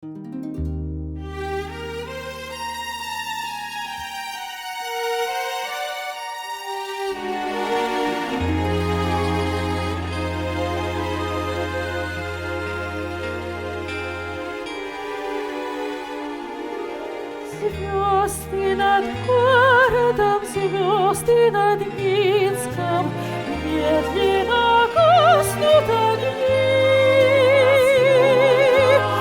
Звезды над городом, звезды над Минском, медленно гаснут огни.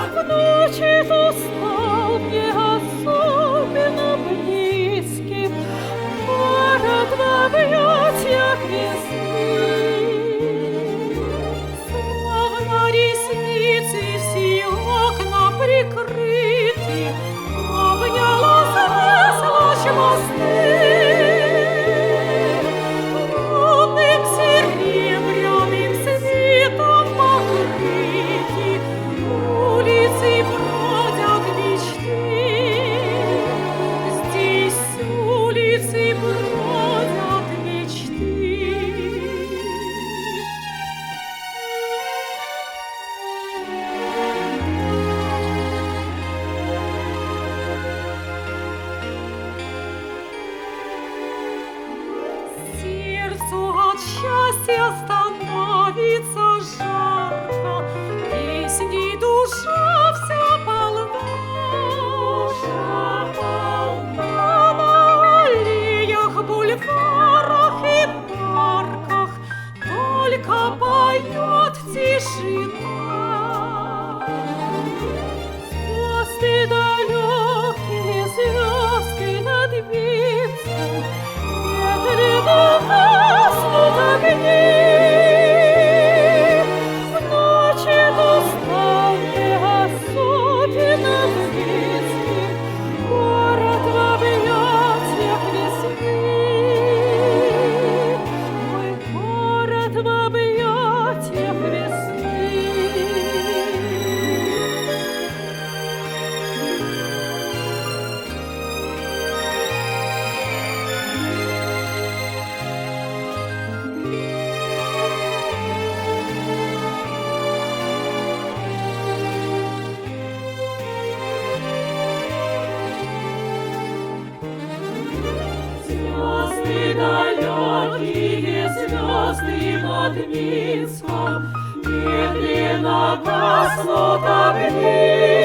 В ночи ту стал мне особенно близким город в объятиях весны. Словно ресницы все окна прикрыты, обняла ночь мосты. Лунным серебряным светом покрыты, улицы бродят мечты. Здесь улицы бродят мечты. Сердцу от счастья становится жарко, песней душа вся полна. На аллеях, бульварах и парках только поет тишина. Звезды далекие, звезды над Минском, медленно гаснут огни. В ночи ту стал мне особенно близким город в объятиях весны. Мой город в объятиях весны. Звезды далекие, звезды над Минском, медленно гаснут огни.